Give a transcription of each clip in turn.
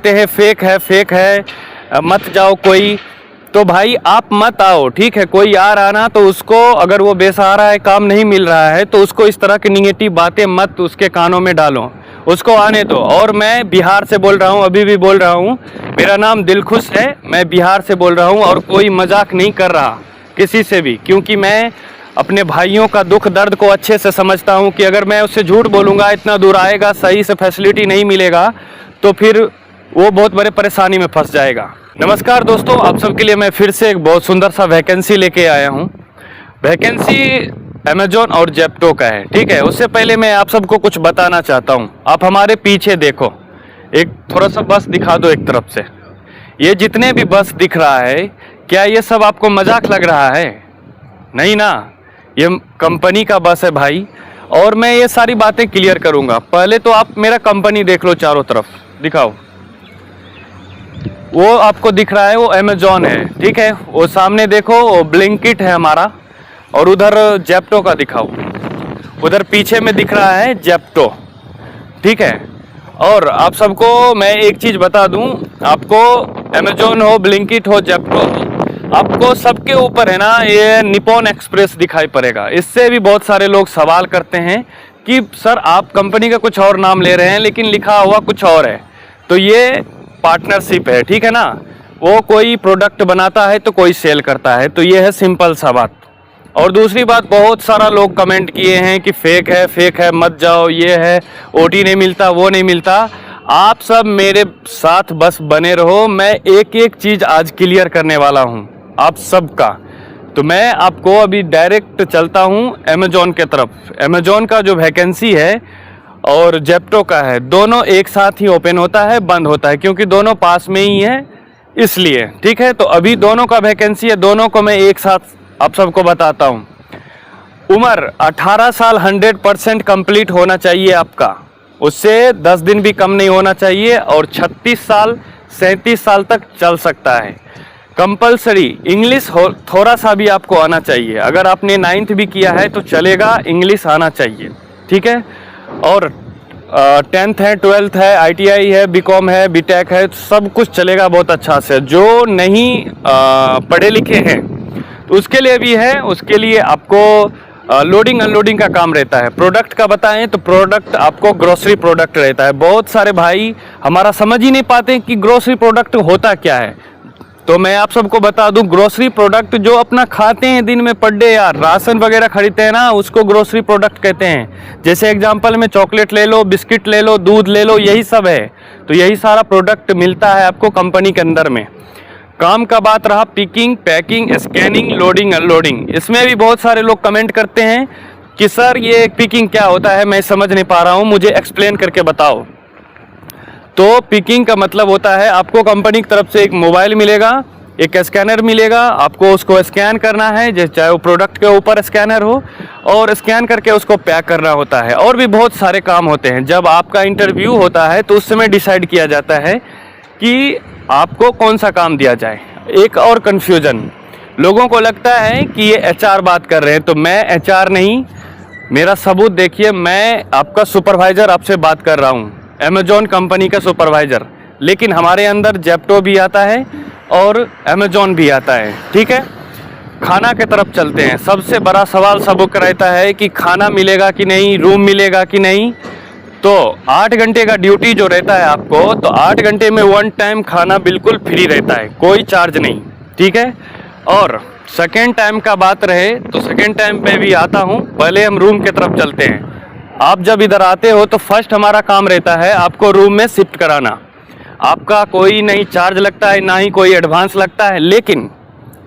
बोलते हैं फेक है मत जाओ कोई, तो भाई आप मत आओ, ठीक है। कोई आ रहा ना तो उसको, अगर वो बेसहारा है, काम नहीं मिल रहा है, तो उसको इस तरह की निगेटिव बातें मत उसके कानों में डालो, उसको आने दो। और मैं बिहार से बोल रहा हूँ, अभी भी बोल रहा हूँ, मेरा नाम दिलखुश है, मैं बिहार से बोल रहा हूँ और कोई मजाक नहीं कर रहा किसी से भी, क्योंकि मैं अपने भाइयों का दुख दर्द को अच्छे से समझता हूँ कि अगर मैं उससे झूठ बोलूँगा, इतना दूर आएगा, सही से फैसिलिटी नहीं मिलेगा, तो फिर वो बहुत बड़े परेशानी में फंस जाएगा। नमस्कार दोस्तों, आप सबके लिए मैं फिर से एक बहुत सुंदर सा वैकेंसी लेके आया हूँ। वैकेंसी अमेजोन और जेप्टो का है, ठीक है। उससे पहले मैं आप सबको कुछ बताना चाहता हूँ। आप हमारे पीछे देखो, एक थोड़ा सा बस दिखा दो एक तरफ से। ये जितने भी बस दिख रहा है, क्या ये सब आपको मजाक लग रहा है? नहीं ना, ये कंपनी का बस है भाई। और मैं ये सारी बातें क्लियर करूँगा। पहले तो आप मेरा कंपनी देख लो, चारों तरफ दिखाओ। वो आपको दिख रहा है, वो अमेजोन है, ठीक है। वो सामने देखो, वो ब्लिंकिट है हमारा। और उधर जेप्टो का दिखाओ, उधर पीछे में दिख रहा है जेप्टो, ठीक है। और आप सबको मैं एक चीज़ बता दूं, आपको अमेजोन हो, ब्लिंकिट हो, जेप्टो हो, आपको सबके ऊपर है ना ये निप्पॉन एक्सप्रेस दिखाई पड़ेगा। इससे भी बहुत सारे लोग सवाल करते हैं कि सर आप कंपनी का कुछ और नाम ले रहे हैं लेकिन लिखा हुआ कुछ और है। तो ये पार्टनरशिप है, ठीक है ना। वो कोई प्रोडक्ट बनाता है तो कोई सेल करता है, तो ये है सिंपल सा बात। और दूसरी बात, बहुत सारा लोग कमेंट किए हैं कि फेक है मत जाओ, ये है ओटी नहीं मिलता, वो नहीं मिलता। आप सब मेरे साथ बस बने रहो, मैं एक एक चीज़ आज क्लियर करने वाला हूँ आप सब का। तो मैं आपको अभी डायरेक्ट चलता हूँ अमेजोन के तरफ। अमेजोन का जो वैकेंसी है और जेप्टो का है, दोनों एक साथ ही ओपन होता है, बंद होता है, क्योंकि दोनों पास में ही है इसलिए, ठीक है। तो अभी दोनों का वैकेंसी है, दोनों को मैं एक साथ आप सबको बताता हूँ। उम्र 18 साल 100% कंप्लीट होना चाहिए आपका, उससे 10 दिन भी कम नहीं होना चाहिए। और 36 साल 37 साल तक चल सकता है। कंपलसरी इंग्लिश हो, थोड़ा सा भी आपको आना चाहिए। अगर आपने 9th भी किया है तो चलेगा, इंग्लिश आना चाहिए, ठीक है। और 10th है, 12th है, ITI है, BCom है, BTech है, सब कुछ चलेगा बहुत अच्छा से। जो नहीं पढ़े लिखे हैं तो उसके लिए भी है, उसके लिए आपको लोडिंग अनलोडिंग का काम रहता है। प्रोडक्ट का बताएं तो प्रोडक्ट आपको ग्रोसरी प्रोडक्ट रहता है। बहुत सारे भाई हमारा समझ ही नहीं पाते कि ग्रोसरी प्रोडक्ट होता क्या है। तो मैं आप सबको बता दूं, ग्रोसरी प्रोडक्ट जो अपना खाते हैं दिन में पर डे, यार राशन वगैरह खरीदते हैं ना, उसको ग्रोसरी प्रोडक्ट कहते हैं। जैसे एग्जांपल में चॉकलेट ले लो, बिस्किट ले लो, दूध ले लो, यही सब है। तो यही सारा प्रोडक्ट मिलता है आपको कंपनी के अंदर में। काम का बात रहा picking, packing, scanning, loading unloading. इसमें भी बहुत सारे लोग कमेंट करते हैं कि सर ये पिकिंग क्या होता है, मैं समझ नहीं पा रहा हूँ, मुझे एक्सप्लेन करके बताओ। तो पिकिंग का मतलब होता है, आपको कंपनी की तरफ से एक मोबाइल मिलेगा, एक स्कैनर मिलेगा, आपको उसको स्कैन करना है, जैसे चाहे वो प्रोडक्ट के ऊपर स्कैनर हो, और स्कैन करके उसको पैक करना होता है। और भी बहुत सारे काम होते हैं। जब आपका इंटरव्यू होता है तो उस समय डिसाइड किया जाता है कि आपको कौन सा काम दिया जाए। एक और कन्फ्यूजन, लोगों को लगता है कि ये HR बात कर रहे हैं, तो मैं HR नहीं, मेरा सबूत देखिए, मैं आपका सुपरवाइज़र आपसे बात कर रहा हूँ, अमेजोन कंपनी का सुपरवाइज़र। लेकिन हमारे अंदर जेप्टो भी आता है और अमेजोन भी आता है, ठीक है। खाना के तरफ चलते हैं। सबसे बड़ा सवाल सबको रहता है कि खाना मिलेगा कि नहीं, रूम मिलेगा कि नहीं। तो 8 घंटे का ड्यूटी जो रहता है आपको, तो 8 घंटे में 1 टाइम खाना बिल्कुल फ्री रहता है, कोई चार्ज नहीं, ठीक है। और सेकेंड टाइम का बात रहे तो सेकेंड टाइम पे भी आता हूँ। पहले हम रूम के तरफ चलते हैं। आप जब इधर आते हो तो फर्स्ट हमारा काम रहता है आपको रूम में शिफ्ट कराना। आपका कोई नहीं चार्ज लगता है, ना ही कोई एडवांस लगता है, लेकिन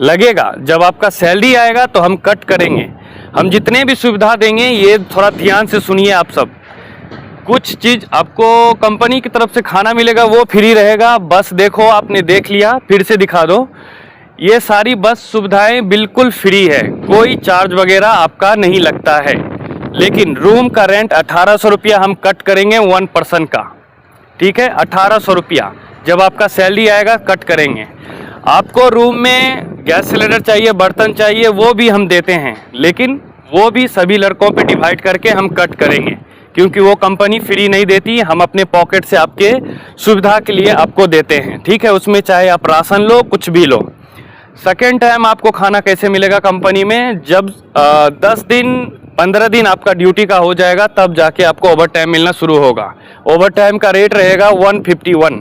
लगेगा जब आपका सैलरी आएगा तो हम कट करेंगे। हम जितने भी सुविधा देंगे, ये थोड़ा ध्यान से सुनिए आप सब। कुछ चीज़ आपको कंपनी की तरफ से खाना मिलेगा, वो फ्री रहेगा। बस देखो, आपने देख लिया, फिर से दिखा दो। ये सारी बस सुविधाएं बिल्कुल फ्री है, कोई चार्ज वगैरह आपका नहीं लगता है। लेकिन रूम का रेंट 1800 रुपया हम कट करेंगे 1 पर्सन का, ठीक है। 1800 रुपया जब आपका सैलरी आएगा कट करेंगे। आपको रूम में गैस सिलेंडर चाहिए, बर्तन चाहिए, वो भी हम देते हैं, लेकिन वो भी सभी लड़कों पे डिवाइड करके हम कट करेंगे, क्योंकि वो कंपनी फ्री नहीं देती, हम अपने पॉकेट से आपके सुविधा के लिए आपको देते हैं, ठीक है। उसमें चाहे आप राशन लो, कुछ भी लो। सेकेंड टाइम आपको खाना कैसे मिलेगा कंपनी में, जब 10 दिन 15 दिन आपका ड्यूटी का हो जाएगा तब जाके आपको ओवर टाइम मिलना शुरू होगा। ओवर टाइम का रेट रहेगा 151,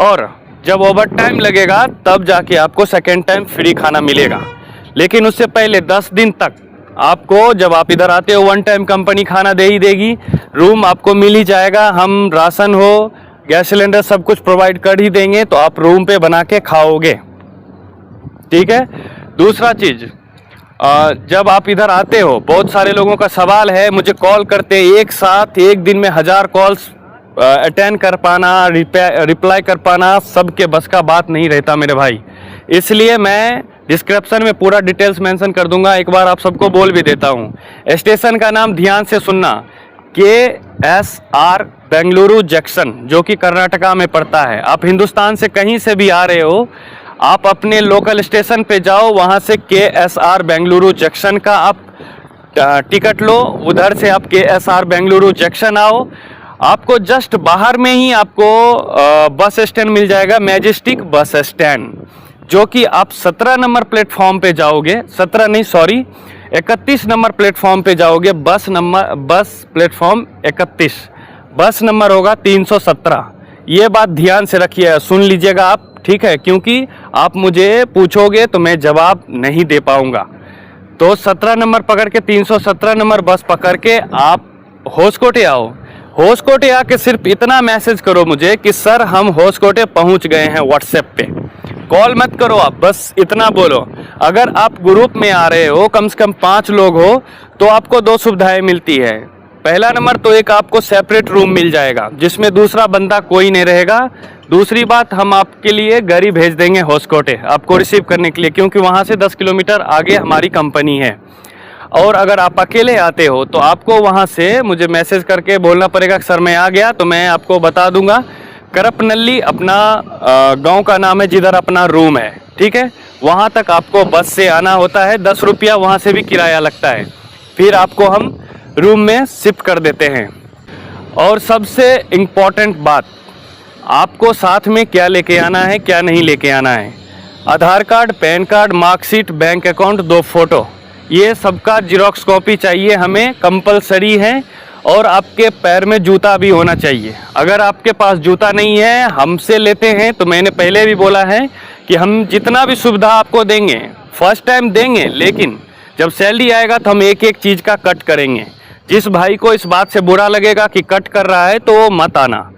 और जब ओवर टाइम लगेगा तब जाके आपको सेकेंड टाइम फ्री खाना मिलेगा। लेकिन उससे पहले 10 दिन तक आपको, जब आप इधर आते हो, वन टाइम कंपनी खाना दे ही देगी, रूम आपको मिल ही जाएगा, हम राशन हो, गैस सिलेंडर सब कुछ प्रोवाइड कर ही देंगे, तो आप रूम पे बना के खाओगे, ठीक है। दूसरा चीज़, जब आप इधर आते हो, बहुत सारे लोगों का सवाल है, मुझे कॉल करते, एक साथ एक दिन में 1000 कॉल्स अटेंड कर पाना, रिप्लाई कर पाना सबके बस का बात नहीं रहता मेरे भाई। इसलिए मैं डिस्क्रिप्शन में पूरा डिटेल्स मेंशन कर दूंगा, एक बार आप सबको बोल भी देता हूँ। स्टेशन का नाम ध्यान से सुनना, KSR बेंगलुरु जंक्शन, जो कि कर्नाटका में पड़ता है। आप हिंदुस्तान से कहीं से भी आ रहे हो, आप अपने लोकल स्टेशन पे जाओ, वहाँ से KSR बेंगलुरु जंक्शन का आप टिकट लो, उधर से आप KSR बेंगलुरु जंक्शन आओ, आपको जस्ट बाहर में ही आपको बस स्टैंड मिल जाएगा, मैजेस्टिक बस स्टैंड, जो कि आप 17 नंबर प्लेटफॉर्म पे जाओगे, 17 नहीं सॉरी 31 नंबर प्लेटफॉर्म पे जाओगे, बस प्लेटफॉर्म 31, बस नंबर होगा 317। ये बात ध्यान से रखिए, सुन लीजिएगा आप, ठीक है, क्योंकि आप मुझे पूछोगे तो मैं जवाब नहीं दे पाऊंगा। तो 17 नंबर पकड़ के 317 नंबर बस पकड़ के आप होसकोटे आओ। होसकोटे आके सिर्फ इतना मैसेज करो मुझे कि सर हम होसकोटे पहुंच गए हैं, व्हाट्सएप पे। कॉल मत करो आप, बस इतना बोलो। अगर आप ग्रुप में आ रहे हो, कम से कम 5 लोग हो, तो आपको 2 सुविधाएं मिलती है। पहला नंबर तो एक आपको सेपरेट रूम मिल जाएगा जिसमें दूसरा बंदा कोई नहीं रहेगा। दूसरी बात, हम आपके लिए गाड़ी भेज देंगे होसकोटे आपको रिसीव करने के लिए, क्योंकि वहाँ से 10 किलोमीटर आगे हमारी कंपनी है। और अगर आप अकेले आते हो तो आपको वहाँ से मुझे मैसेज करके बोलना पड़ेगा सर मैं आ गया, तो मैं आपको बता दूंगा। करपनल्ली अपना गांव का नाम है जिधर अपना रूम है, ठीक है। वहाँ तक आपको बस से आना होता है, 10 रुपया वहाँ से भी किराया लगता है, फिर आपको हम रूम में शिफ्ट कर देते हैं। और सबसे इम्पॉर्टेंट बात, आपको साथ में क्या लेके आना है, क्या नहीं लेके आना है। Aadhaar card, PAN card, marksheet, bank account, 2 photo, ये सबका जिरोक्स कॉपी चाहिए हमें, कंपलसरी है। और आपके पैर में जूता भी होना चाहिए। अगर आपके पास जूता नहीं है, हमसे लेते हैं, तो मैंने पहले भी बोला है कि हम जितना भी सुविधा आपको देंगे फर्स्ट टाइम देंगे, लेकिन जब सैलरी आएगा तो हम एक एक चीज़ का कट करेंगे। जिस भाई को इस बात से बुरा लगेगा कि कट कर रहा है तो वो मत आना,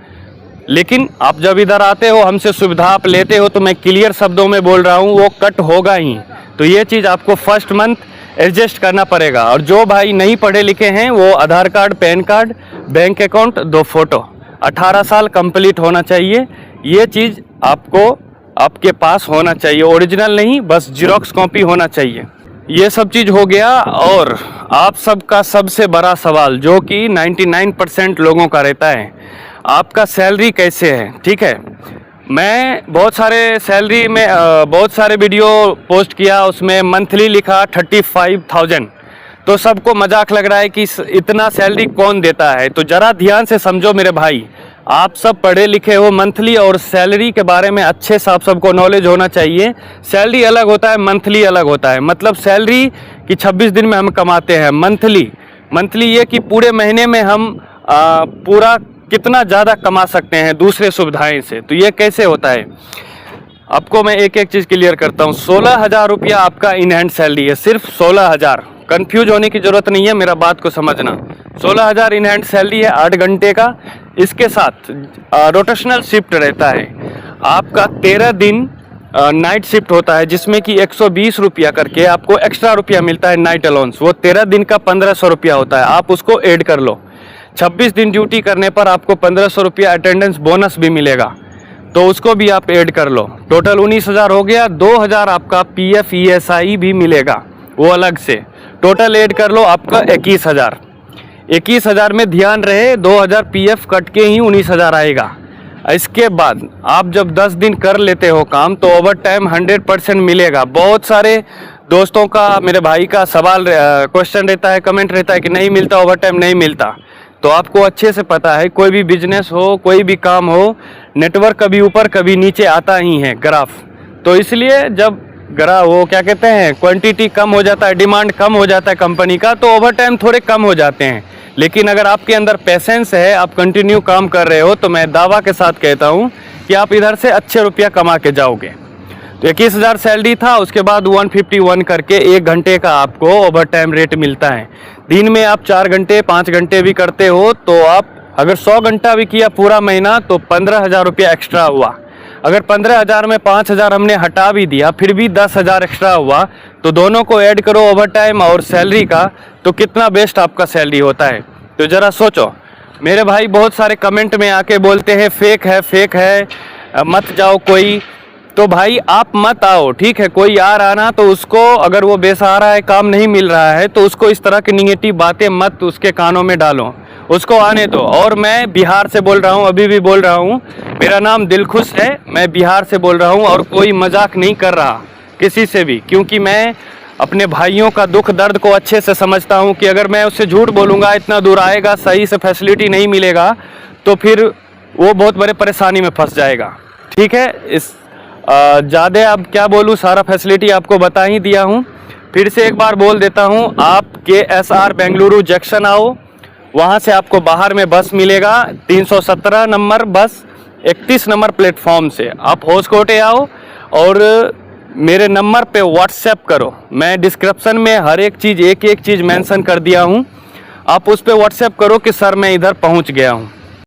लेकिन आप जब इधर आते हो, हमसे सुविधा आप लेते हो, तो मैं क्लियर शब्दों में बोल रहा हूँ वो कट होगा ही। तो ये चीज़ आपको फर्स्ट मंथ एडजस्ट करना पड़ेगा। और जो भाई नहीं पढ़े लिखे हैं वो Aadhaar card, PAN card, bank account, 2 photo, 18 साल कंप्लीट होना चाहिए। ये चीज़ आपको आपके पास होना चाहिए, ओरिजिनल नहीं, बस जिरोक्स कॉपी होना चाहिए। ये सब चीज़ हो गया। और आप सबका सबसे बड़ा सवाल जो कि 99% लोगों का रहता है, आपका सैलरी कैसे है, ठीक है। मैं बहुत सारे वीडियो पोस्ट किया, उसमें मंथली लिखा 35,000, तो सबको मजाक लग रहा है कि इतना सैलरी कौन देता है। तो ज़रा ध्यान से समझो मेरे भाई, आप सब पढ़े लिखे हो, मंथली और सैलरी के बारे में अच्छे से आप सबको नॉलेज होना चाहिए। सैलरी अलग होता है, मंथली अलग होता है। मतलब सैलरी कि 26 दिन में हम कमाते हैं, मंथली ये कि पूरे महीने में हम पूरा कितना ज़्यादा कमा सकते हैं दूसरे सुविधाएं से। तो ये कैसे होता है, आपको मैं एक एक चीज़ क्लियर करता हूँ। 16,000 रुपया आपका इन हैंड सैलरी है, सिर्फ 16,000। कन्फ्यूज होने की ज़रूरत नहीं है, मेरा बात को समझना। 16,000 इन हैंड सैलरी है 8 घंटे का। इसके साथ रोटेशनल शिफ्ट रहता है आपका, 13 दिन नाइट शिफ्ट होता है, जिसमें कि 120 रुपया करके आपको एक्स्ट्रा रुपया मिलता है नाइट अलाउंस। वो 13 दिन का 1500 रुपया होता है, आप उसको ऐड कर लो। 26 दिन ड्यूटी करने पर आपको 1500 रुपया अटेंडेंस बोनस भी मिलेगा, तो उसको भी आप ऐड कर लो। टोटल 19,000 हो गया। 2,000 आपका PF ESI भी मिलेगा, वो अलग से। टोटल ऐड कर लो आपका 21,000। 21,000 में ध्यान रहे 2,000 PF कट के ही 19,000 आएगा। इसके बाद आप जब 10 दिन कर लेते हो काम, तो ओवर टाइम 100% मिलेगा। बहुत सारे दोस्तों का, मेरे भाई का सवाल क्वेश्चन रहता है, कमेंट रहता है कि नहीं मिलता, ओवर टाइम नहीं मिलता। तो आपको अच्छे से पता है कोई भी बिजनेस हो, कोई भी काम हो, नेटवर्क कभी ऊपर कभी नीचे आता ही है ग्राफ। तो इसलिए जब वो क्या कहते हैं, क्वांटिटी कम हो जाता है, डिमांड कम हो जाता है कंपनी का, तो ओवर टाइम थोड़े कम हो जाते हैं। लेकिन अगर आपके अंदर पेशेंस है, आप कंटिन्यू काम कर रहे हो, तो मैं दावा के साथ कहता हूँ कि आप इधर से अच्छे रुपया कमा के जाओगे। तो 21,000 सैलरी था, उसके बाद 151 करके 1 घंटे का आपको ओवर टाइम रेट मिलता है। दिन में आप 4 घंटे 5 घंटे भी करते हो तो आप अगर 100 घंटा भी किया पूरा महीना तो 15,000 रुपया एक्स्ट्रा हुआ। अगर 15,000 में 5,000 हमने हटा भी दिया फिर भी 10,000 एक्स्ट्रा हुआ। तो दोनों को ऐड करो ओवर टाइम और सैलरी का, तो कितना बेस्ट आपका सैलरी होता है। तो ज़रा सोचो। मेरे भाई बहुत सारे कमेंट में आके बोलते हैं फेक है मत जाओ कोई। तो भाई आप मत आओ, ठीक है। कोई आ रहा ना तो उसको, अगर वो बेसहारा है, काम नहीं मिल रहा है, तो उसको इस तरह की निगेटिव बातें मत उसके कानों में डालो, उसको आने दो। और मैं बिहार से बोल रहा हूँ, अभी भी बोल रहा हूँ, मेरा नाम दिलखुश है, मैं बिहार से बोल रहा हूँ और कोई मजाक नहीं कर रहा किसी से भी, क्योंकि मैं अपने भाइयों का दुख दर्द को अच्छे से समझता हूँ कि अगर मैं उससे झूठ बोलूँगा, इतना दूर आएगा, सही से फैसिलिटी नहीं मिलेगा, तो फिर वो बहुत बड़े परेशानी में फंस जाएगा, ठीक है। इस ज़्यादा अब क्या बोलूँ, सारा फैसिलिटी आपको बता ही दिया हूँ। फिर से एक बार बोल देता हूँ, आप KSR बेंगलुरु जंक्शन आओ, वहाँ से आपको बाहर में बस मिलेगा 317 नंबर बस, 31 नंबर प्लेटफॉर्म से आप होसकोटे आओ और मेरे नंबर पे व्हाट्सएप करो। मैं डिस्क्रिप्शन में हर एक चीज़ एक एक चीज़ मेंशन कर दिया हूँ, आप उस पर व्हाट्सएप करो कि सर मैं इधर पहुँच गया हूँ।